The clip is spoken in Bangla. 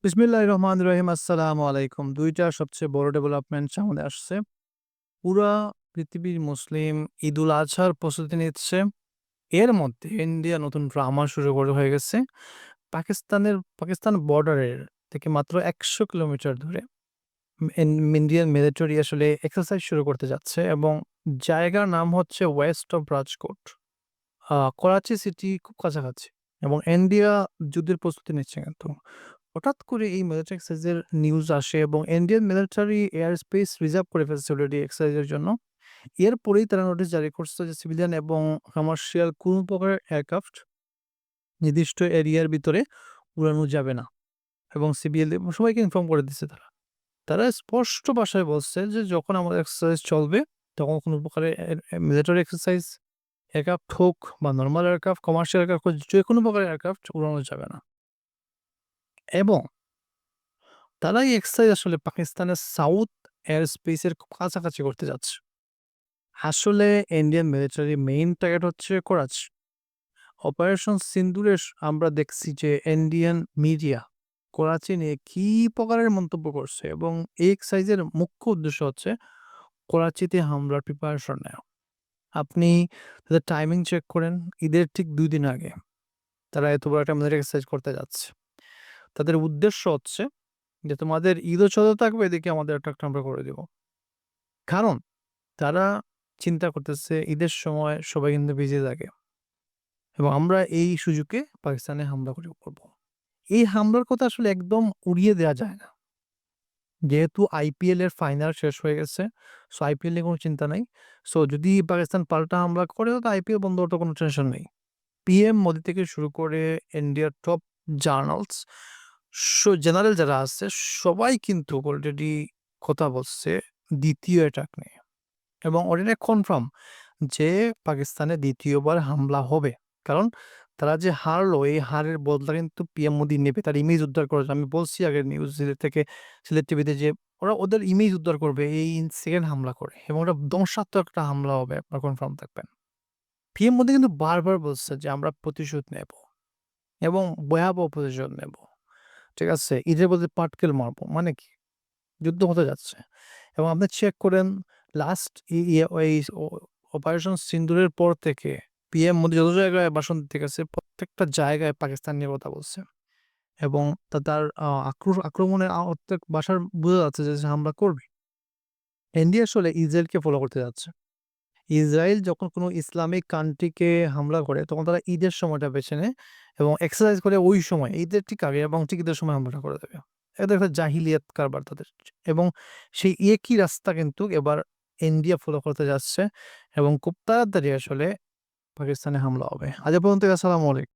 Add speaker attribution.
Speaker 1: বিসমিল্লাহির রহমানির রহিম। আসসালামু আলাইকুম। ২ টা সবচেয়ে বড় ডেভেলপমেন্ট সামনে আসছে। পুরা পৃথিবীর মুসলিম ঈদুল আজহার প্রস্তুতি নিচ্ছে। এর মধ্যে ইন্ডিয়া নতুন ড্রামা শুরু হয়ে গেছে। পাকিস্তান বর্ডারের থেকে মাত্র ১০০ কিলোমিটার দূরে ইন্ডিয়ান মিলিটারি আসলে এক্সারসাইজ শুরু করতে যাচ্ছে এবং জায়গার নাম হচ্ছে West of Rajkot. Karachi city খুব কাছাকাছি এবং ইন্ডিয়া যুদ্ধের প্রস্তুতি নিচ্ছে কিন্তু। হঠাৎ করে এই মিলিটারি এক্সারসাইজের নিউজ আসে এবং Indian military air space reserve করে ফেলছে অলরেডি এক্সারসাইজের জন্য। এরপরেই তারা নোটিশ জারি করছে যে সিভিলিয়ান এবং কমার্শিয়াল কোনো প্রকারের এয়ারক্রাফট নির্দিষ্ট এরিয়ার ভিতরে উড়ানো যাবে না এবং সিভিল সবাইকে ইনফর্ম করে দিচ্ছে তারা। তারা স্পষ্ট ভাষায় বলছে যে যখন আমাদের এক্সারসাইজ চলবে তখন কোনো প্রকারের মিলিটারি এক্সারসাইজ এয়ারক্রাফট হোক বা নরমাল এয়ারক্রাফট, কমার্শিয়াল এয়ারক্রাফট হোক, যেকোনো প্রকারের এয়ারক্রাফট উড়ানো যাবে না। এবং তারা এই এক্সারসাইজ আসলে পাকিস্তানের সাউথ এয়ার স্পেসের খুব কাছাকাছি করতে যাচ্ছে। আসলে ইন্ডিয়ান মিলিটারি মেইন টার্গেট হচ্ছে করাচি। অপারেশন সিন্দুরে আমরা দেখছি যে ইন্ডিয়ান মিডিয়া করাচি নিয়ে কি প্রকারের মন্তব্য করছে এবং এই এক্সারসাইজের মুখ্য উদ্দেশ্য হচ্ছে করাচিতে হামলার প্রিপারেশন নেওয়া। আপনি তাদের টাইমিং চেক করেন, ঈদের ঠিক ২ দিন আগে তারা এত বড় একটা মিলিটারি এক্সারসাইজ করতে যাচ্ছে। তাদের উদ্দেশ্য হচ্ছে যে তোমাদের ঈদও চলতে থাকবে, এদিকে আমাদের অ্যাটাকটা আমরা করে দিব। কারণ তারা চিন্তা করতেছে ঈদের সময় সবাই কিন্তু বিজি থাকে এবং আমরা এই সুযোগে পাকিস্তানে হামলা করব। এই হামলার কথা আসলে একদম উড়িয়ে দেয়া যায় না। যেহেতু আইপিএল এর ফাইনাল শেষ হয়ে গেছে, সো আইপিএল নিয়ে কোনো চিন্তা নাই। সো যদি পাকিস্তান পাল্টা হামলা করে তো আইপিএল বন্ধ হওয়ার কোনো টেনশন নেই। পিএম মোদি থেকে শুরু করে ইন্ডিয়ার টপ জার্নালস জেনারেল যারা আছে সবাই কিন্তু অলরেডি কথা বলছে ২য় অ্যাটাক নিয়ে এবং অলরেডি কনফার্ম যে পাকিস্তানে ২য় বার হামলা হবে। কারণ তারা যে হারলো এই হারের বদলা কিন্তু পিএম মোদি নেবে। তার ইমেজ উদ্ধার করেছে। আমি বলছি আগের নিউজ থেকে সিলেট টিভিতে যে ওরা ওদের ইমেজ উদ্ধার করবে এই সেকেন্ড হামলা করে এবং ওটা ধ্বংসাত্মক একটা হামলা হবে, আপনারা কনফার্ম থাকবেন। পিএম মোদি কিন্তু বারবার বলছে যে আমরা প্রতিশোধ নেব এবং ভয়াবহ প্রতিশোধ নেব। ঠিক আছে? ঈদের বদলে পাটকেল মারবো। মানে কি? যুদ্ধ হতে যাচ্ছে এবং আপনি চেক করেন লাস্ট ওই অপারেশন সিন্দুরের পর থেকে পিএম মোদি যত জায়গায় ভাষণ দিতে গেছে প্রত্যেকটা জায়গায় পাকিস্তান নিয়ে কথা বলছে এবং তার আক্রমণের প্রত্যেক ভাষার বোঝা যাচ্ছে যে সে হামলা করবে। ইন্ডিয়া আসলে ইসরায়েলকে ফলো করতে যাচ্ছে। ইসরায়েল যখন কোনো ইসলামিক কান্ট্রিকে হামলা করে তখন তারা ঈদের সময়টা বেছে নেয় এবং এক্সারসাইজ করে ওই সময় ঈদের ঠিক আগে এবং ঠিক ঈদের সময় হামলাটা করে দেবে। এটা একটা জাহিলিয়াত কারবার তাদের এবং সেই একই রাস্তা কিন্তু এবার ইন্ডিয়া ফলো করতে যাচ্ছে এবং খুব তাড়াতাড়ি আসলে পাকিস্তানে হামলা হবে। আজ এ পর্যন্ত। আসসালামু আলাইকুম।